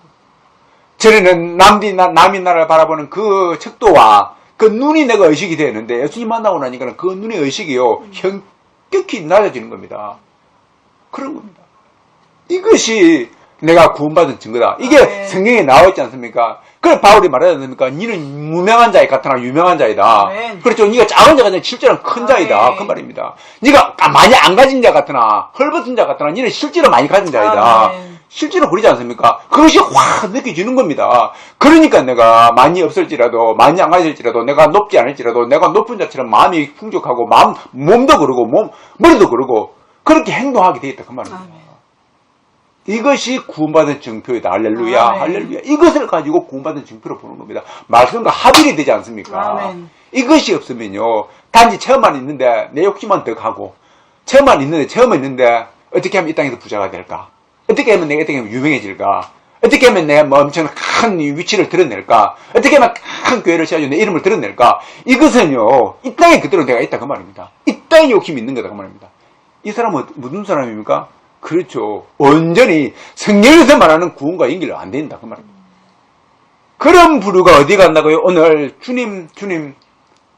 전에는 남이 나라를 바라보는 그 척도와 그 눈이 내가 의식이 되는데 예수님 만나고 나니까 그 눈의 의식이요 현격히 낮아지는 겁니다. 그런 겁니다. 이것이 내가 구원받은 증거다. 이게 성경에 나와 있지 않습니까? 그래 바울이 말하지 않습니까? 니는 무명한 자에 같으나 유명한 자이다. 그렇죠. 니가 작은 자가 아니라 실제로는 큰 자이다. 그 말입니다. 니가 많이 안 가진 자 같으나 헐벗은 자 같으나 니는 실제로 많이 가진 자이다. 실제로 그러지 않습니까? 그것이 확 느껴지는 겁니다. 그러니까 내가 많이 없을지라도 많이 안 가질지라도 내가 높지 않을지라도 내가 높은 자처럼 마음이 풍족하고 몸도 그러고 머리도 그러고 그렇게 행동하게 되어 있다. 그 말입니다. 이것이 구원받은 증표이다. 할렐루야. 할렐루야. 이것을 가지고 구원받은 증표로 보는 겁니다. 말씀과 합일이 되지 않습니까? 이것이 없으면요, 단지 체험만 있는데 내 욕심만 더 가고, 체험만 있는데 어떻게 하면 이 땅에서 부자가 될까? 어떻게 하면 내가 이 땅에 유명해질까? 어떻게 하면 내가 뭐 엄청 큰 위치를 드러낼까? 어떻게 하면 큰 교회를 세워서 내 이름을 드러낼까? 이것은요, 이 땅에 그대로 내가 있다 그 말입니다. 이 땅에 욕심이 있는 거다 그 말입니다. 이 사람은 무슨 사람입니까? 그렇죠. 온전히 성경에서 말하는 구원과 연결이 안 된다 그 말입니다. 그런 부류가 어디 간다고요? 오늘 주님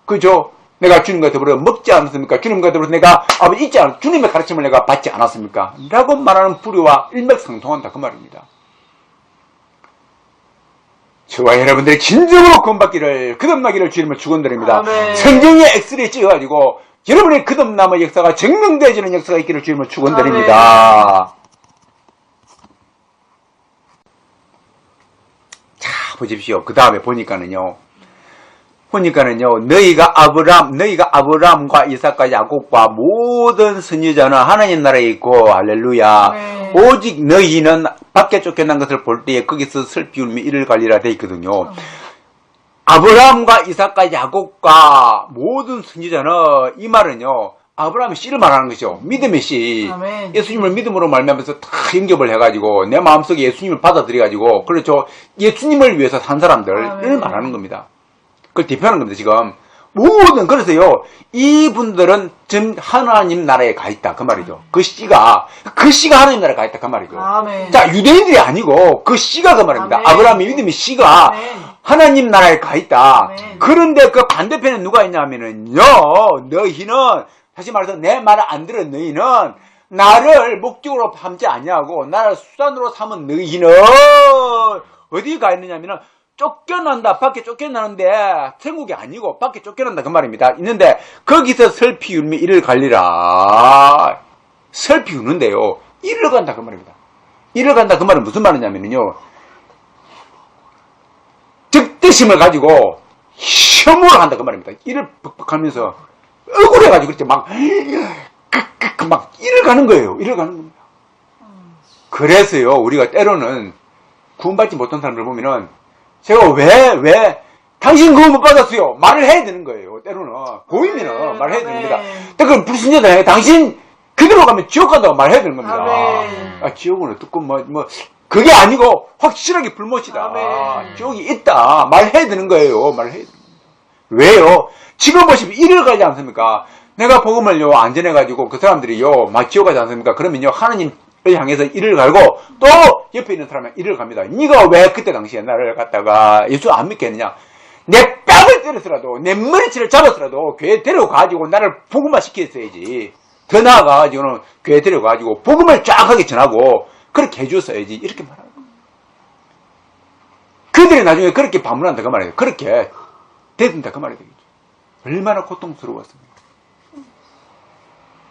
그죠? 내가 주님과 더불어 먹지 않았습니까? 주님과 더불어 내가 잊지 않았 주님의 가르침을 내가 받지 않았습니까? 라고 말하는 부류와 일맥상통한다 그 말입니다. 저와 여러분들이 진정으로 구원받기를, 거듭나기를 주님을 축원드립니다. 성경에 엑스레이 찍어가지고 여러분의 거듭남의 역사가 증명되어지는 역사가 있기를 주님을 축원드립니다. 자, 보십시오. 그 다음에 보니까는요, 너희가 아브라함과 이삭과 야곱과 모든 선지자는 하나님 나라에 있고, 할렐루야. 오직 너희는 밖에 쫓겨난 것을 볼 때에 거기서 슬피 울며 이를 갈리라 돼 있거든요. 아브라함과 이삭과 야곱과 모든 선지자는, 이 말은요, 아브라함의 씨를 말하는 것이죠. 믿음의 씨. 아멘. 예수님을 믿음으로 말미암아서 다 영접을 해가지고 내 마음속에 예수님을 받아들여가지고, 그렇죠. 예수님을 위해서 산 사람들을 말하는 겁니다. 그걸 대표하는 겁니다, 지금. 그래서요, 이분들은 지금 하나님 나라에 가 있다, 그 말이죠. 그 씨가 하나님 나라에 가 있다, 그 말이죠. 아멘. 자, 유대인들이 아니고, 그 씨가 그 말입니다. 아멘. 아브라함의 믿음의 씨가 하나님 나라에 가 있다. 아멘. 그런데 그 반대편에 누가 있냐면은요, 너희는, 다시 말해서 내 말을 안 들은 너희는, 나를 목적으로 삼지 아니하고, 나를 수단으로 삼은 너희는, 어디 가 있느냐면은, 밖에 쫓겨나는데, 천국이 아니고, 밖에 쫓겨난다, 그 말입니다. 있는데, 거기서 슬피 울며 이를 갈리라. 슬피 우는데요, 이를 간다, 그 말입니다. 이를 간다, 그 말은 무슨 말이냐면요, 득대심을 가지고, 혐오를 한다, 그 말입니다. 이를 벅벅하면서, 억울해가지고, 그렇지, 막, 이를 가는 거예요. 이를 가는 겁니다. 그래서요, 우리가 때로는, 구원받지 못한 사람들 보면은, 제가 왜 당신 그거 못 받았어요 말을 해야 되는 거예요. 때로는 보이면은 말을 해야 됩니다. 그럼 불신자다. 당신 그대로 가면 지옥 간다고 말해야 되는 겁니다. 지옥은 어떻고 그게 아니고 확실하게 불못이다. 지옥이 있다 말해야 되는 거예요. 말해야 됩니다. 왜요? 지금 보시면 이를 가지 않습니까? 내가 복음을요 안 전해가지고 그 사람들이요 막 지옥 가지 않습니까? 그러면요 하나님 향해서 이를 갈고 또 옆에 있는 사람은 이를 갑니다. 네가 왜 그때 당시에 나를 갖다가 예수 안 믿겠느냐? 내 뺨을 때렸더라도 내 머리채를 잡았더라도 교회 데려가지고 나를 복음화 시켰어야지. 더 나아가가지고는 교회 데려가지고 복음을 쫙하게 전하고 그렇게 해줬어야지. 이렇게 말하는 겁니다. 그들이 나중에 그렇게 반문한다 그 말이에요. 그렇게 되든다 그 말이 되겠죠. 얼마나 고통스러웠습니까?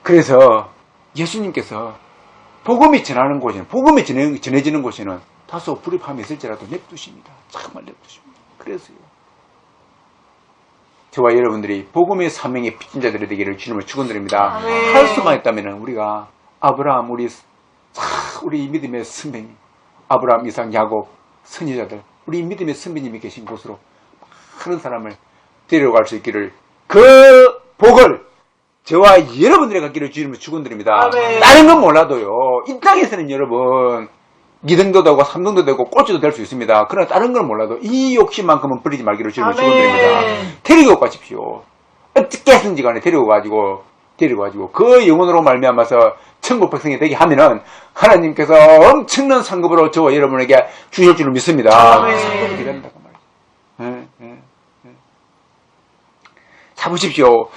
그래서 예수님께서 복음이 전하는 곳에는, 복음이 전해지는 곳에는 다소 불입함이 있을지라도 냅두십니다. 정말 냅두십니다. 그래서요. 저와 여러분들이 복음의 사명의 빚진자들이 되기를 주님을 축원드립니다. 할 수만 있다면 우리가 아브라함, 우리 믿음의 선배님, 아브라함, 이삭, 야곱, 선지자들, 우리 믿음의 선배님이 계신 곳으로 많은 사람을 데려갈 수 있기를 그 복을 저와 여러분들이 갖기를 주님을 축원드립니다. 다른 건 몰라도요. 이 땅에서는 여러분 2등도 되고 3등도 되고 꼴찌도 될 수 있습니다. 그러나 다른 건 몰라도 이 욕심만큼은 버리지 말기를 주님을 축원드립니다. 데리고 가십시오. 어떻게 해서든지 간에 데리고 가지고 그 영혼으로 말미암아서 천국 백성이 되게 하면은 하나님께서 엄청난 상급으로 저와 여러분에게 주실 줄을 믿습니다. 상급이 기다린다고 말이죠. 자 보십시오.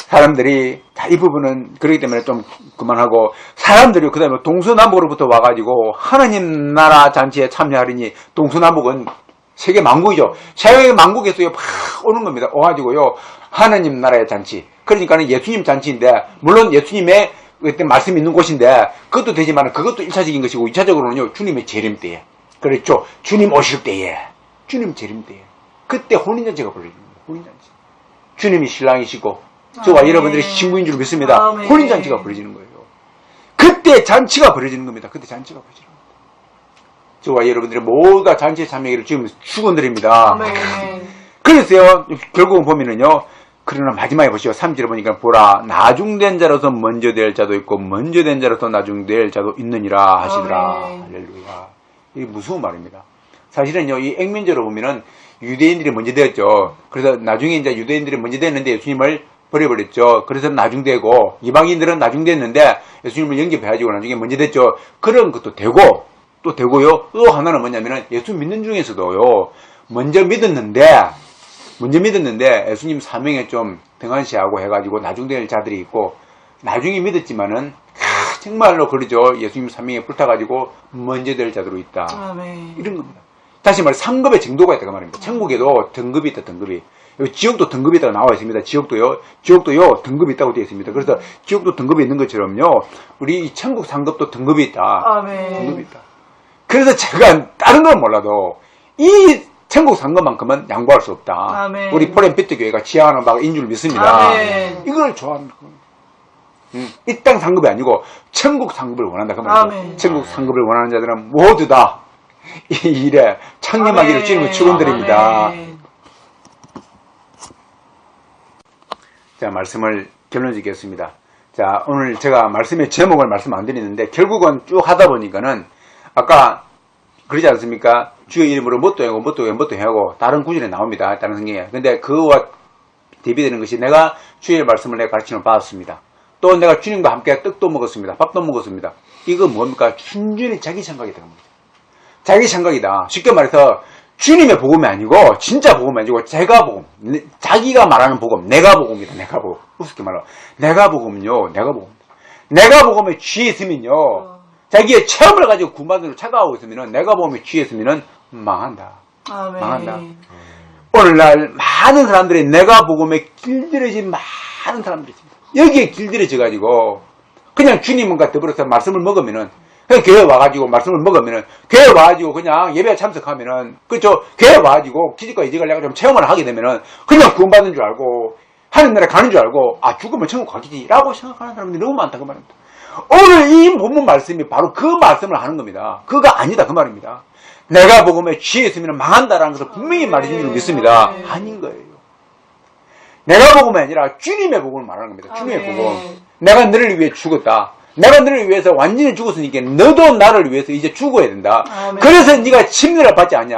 사람들이, 이 부분은 그렇기 때문에 좀 그만하고, 사람들이 그 다음에 동서남북으로부터 와가지고, 하나님 나라 잔치에 참여하리니, 동서남북은 세계 만국이죠. 세계 만국에서 막 오는 겁니다. 와가지고요, 하나님 나라의 잔치. 그러니까는 예수님 잔치인데, 물론 예수님의 그때 말씀이 있는 곳인데, 그것도 되지만 그것도 1차적인 것이고, 2차적으로는요, 주님의 재림 때에. 그렇죠. 주님 오실 때에. 주님 재림 때에. 그때 혼인잔치가 벌어집니다. 혼인잔치. 주님이 신랑이시고, 저와 여러분들이 신부인 줄 믿습니다. 혼인잔치가 벌어지는 거예요. 그때 잔치가 벌어지는 겁니다. 그때 잔치가 벌어지는 겁니다. 저와 여러분들의 모두가 잔치에 참여하기를 지금 축원드립니다. 그래서요, 결국은 보면은요, 그러나 마지막에 보시오. 3절에 보니까 보라, 나중된 자로서 먼저 될 자도 있고, 먼저 된 자로서 나중될 자도 있느니라 하시더라. 할렐루야. 이게 무서운 말입니다. 사실은요, 이 액면제로 보면은 유대인들이 먼저 되었죠. 그래서 나중에 이제 유대인들이 먼저 됐는데 예수님을 버려버렸죠. 그래서 나중되고, 이방인들은 나중됐는데 예수님을 영접해가지고 나중에 먼저 됐죠. 그런 것도 되고, 또 되고요. 또 하나는 뭐냐면은 예수 믿는 중에서도요, 먼저 믿었는데 예수님 사명에 좀 등한시하고 해가지고 나중될 자들이 있고, 나중에 믿었지만은 정말로 그러죠. 예수님 사명에 불타가지고 먼저 될 자들도 있다. 아멘. 이런 겁니다. 다시 말해 상급의 정도가 있다고 말입니다. 천국에도 등급이 있다. 등급이. 지옥도 등급이 있다고 나와 있습니다. 지옥도요 등급이 있다고 되어 있습니다. 그래서 지옥도 등급이 있는 것처럼요, 우리 이 천국 상급도 등급이 있다. 아멘. 등급이 있다. 그래서 제가 다른 건 몰라도 이 천국 상급만큼은 양보할 수 없다. 아멘. 우리 포렌피트 교회가 지향하는 바가 인 줄 믿습니다. 아멘. 이걸 좋아합니다. 이 땅 상급이 아니고 천국 상급을 원한다 그 말이죠. 아멘. 천국 상급을 원하는 자들은 모두 다 이 일에 창림하기를 주님을 축원드립니다. 아멘. 자, 말씀을 결론 짓겠습니다. 자, 오늘 제가 말씀의 제목을 말씀 안 드리는데 결국은 쭉 하다 보니까는 아까 그러지 않습니까? 주의 이름으로 뭣도 하고 다른 구절에 나옵니다. 다른 성경에. 근데 그와 대비되는 것이 내가 주의 말씀을 내가 가르침을 받았습니다. 또 내가 주님과 함께 떡도 먹었습니다. 밥도 먹었습니다. 이거 뭡니까? 순전히 자기 생각이다. 자기 생각이다. 쉽게 말해서 주님의 복음이 아니고 진짜 복음이 아니고 제가 복음, 자기가 말하는 복음, 내가 복음이다. 내가 복음. 우습게 말하면 내가 복음은요. 내가 복음에 취해 있으면요. 자기의 체험을 가지고 구만으로 착각하고 있으면은 내가 복음에 취해 있으면은 망한다. 아멘. 망한다. 오늘날 많은 사람들이 내가 복음에 길들여진 많은 사람들이 있습니다. 여기에 길들여져가지고 그냥 주님과 더불어서 말씀을 먹으면은 그냥 교회 와가지고 말씀을 먹으면은 교회 와가지고 그냥 예배에 참석하면은 그렇죠. 교회 와가지고 기적과 이적을 내가 좀 체험을 하게 되면은 그냥 구원받는 줄 알고 하는 나라에 가는 줄 알고 아 죽으면 천국 가기지라고 생각하는 사람들이 너무 많다 그 말입니다. 오늘 이 본문 말씀이 바로 그 말씀을 하는 겁니다. 그가 아니다 그 말입니다. 내가 복음에 취해 있으면 망한다라는 것을 분명히 말해준 줄 믿습니다. 아닌 거예요. 내가 복음이 아니라 주님의 복음을 말하는 겁니다. 주님의 복음. 내가 너를 위해 죽었다. 내가 너를 위해서 완전히 죽었으니까 너도 나를 위해서 이제 죽어야 된다. 아멘. 그래서 네가 침례를 받지 않냐.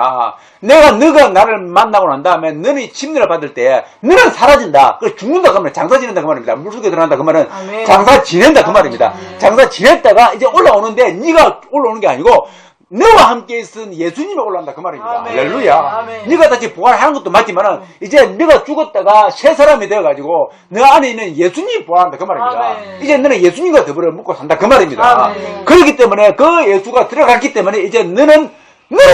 너가 나를 만나고 난 다음에 너는 침례를 받을 때 너는 사라진다. 그래서 죽는다 그 말입니다. 장사 지낸다 그 말입니다. 물속에 들어간다 그 말은 아멘. 장사 지낸다 그 말입니다. 장사 지냈다가 이제 올라오는데 네가 올라오는 게 아니고 너와 함께 있은 예수님이 올라온다 그 말입니다. 아멘. 할렐루야. 아멘. 네가 다시 부활하는 것도 맞지만은 이제 네가 죽었다가 새 사람이 되어가지고 너 안에 있는 예수님이 부활한다 그 말입니다. 아멘. 이제 너는 예수님과 더불어 묵고 산다 그 말입니다. 아멘. 그렇기 때문에 그 예수가 들어갔기 때문에 이제 너는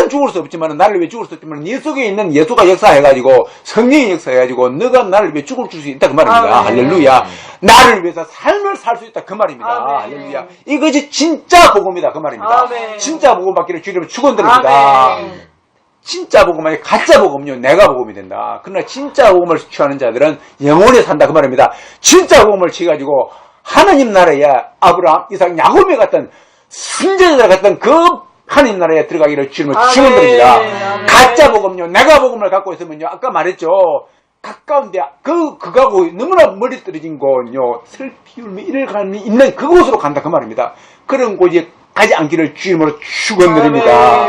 죽을 수 없지만 나를 위해 죽을 수 없지만 네 속에 있는 예수가 역사해가지고 성령이 역사해가지고 너가 나를 위해 죽을 수 있다 그 말입니다. 아멘. 할렐루야. 나를 위해서 삶을 살 수 있다 그 말입니다. 아멘. 할렐루야. 이것이 진짜 복음이다 그 말입니다. 아멘. 진짜 복음 받기를 주님을 축원드립니다. 아멘. 진짜 복음 아니 가짜 복음요 내가 복음이 된다. 그러나 진짜 복음을 취하는 자들은 영원히 산다 그 말입니다. 진짜 복음을 취해가지고 하나님 나라에 아브라함, 이삭, 야곱에 갔던 순전자들 같던 그 하나님 나라에 들어가기를 주님을 축원드립니다. 가짜 복음요 내가 복음을 갖고 있으면요 아까 말했죠. 가까운데 그거하고 너무나 멀리 떨어진 곳요 슬피 울며 이를 가는 있는 그곳으로 간다 그 말입니다. 그런 곳에 가지 않기를 주님으로 축원드립니다.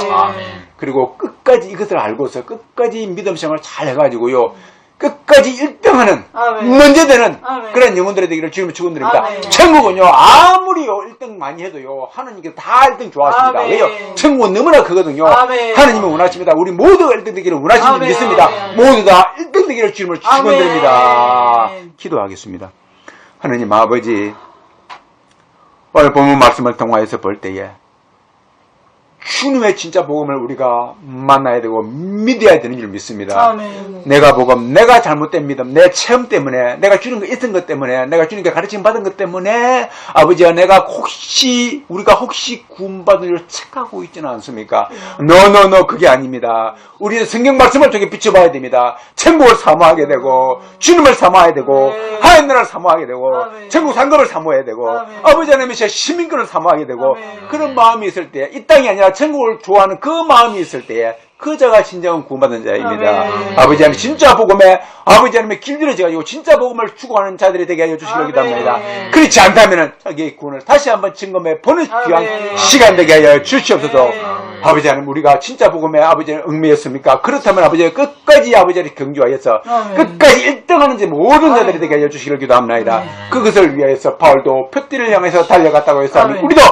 그리고 끝까지 이것을 알고서 끝까지 믿음 생활을 잘 해가지고요 끝까지 1등하는 먼저 되는 그런 영혼들이 되기를 주님을 축원드립니다. 천국은요 아무리요 1등 많이 해도요 하나님께서 다 1등 좋아하십니다. 왜요? 천국은 너무나 크거든요. 하나님은 원하십니다. 우리 모두가 1등 되기를 원하시는 줄 믿습니다. 모두 다 1등 되기를 주님을 축원드립니다. 기도하겠습니다. 하나님 아버지 오늘 본문 말씀을 통하여서 볼 때에 주님의 진짜 복음을 우리가 만나야 되고 믿어야 되는 줄 믿습니다. 아멘. 내가 복음, 내가 잘못된 믿음, 내 체험 때문에, 내가 주님과 있은 것 때문에, 내가 주님께 가르침 받은 것 때문에 아버지야 우리가 혹시 구원받은 줄 착각하고 있지는 않습니까? No, 그게 아닙니다. 우리는 성경 말씀을 통해 비춰봐야 됩니다. 천국을 사모하게 되고 주님을 사모해야 되고 하나님 나라를 사모하게 되고 천국 상급을 사모해야 되고 아버지 하나님의 시민권을 사모하게 되고 그런 마음이 있을 때 이 땅이 아니라 천국을 좋아하는 그 마음이 있을 때에 그 자가 진정한 구원받은 자입니다. 아멘. 아버지 하나님 진짜 복음에 아버지 하나님의 길들여져가지고 진짜 복음을 추구하는 자들이 되게 하여 주시기를 기도합니다. 아멘. 그렇지 않다면은 자기의 구원을 다시 한번 증거해 보는 귀한 아멘. 시간 되게 하여 주시옵소서. 아멘. 아버지 하나님 우리가 진짜 복음에 아버지 하나님 얽매였습니까? 그렇다면 아버지 하나님 끝까지 아버지 하나님 경주하여서 아멘. 끝까지 1등하는 모든 자들이 되게 하여 주시기를 기도합니다. 그것을 위하여서 바울도 둯띠를 향해서 달려갔다고 해서 아멘. 우리도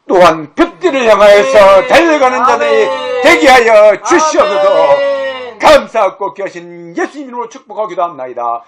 또한 둯띠를 향하여서 달려가는 자들이 아멘. 되게 하여 주시옵소서. 아멘. 감사하고 귀하신 예수님 이름으로 축복하기도 합니다.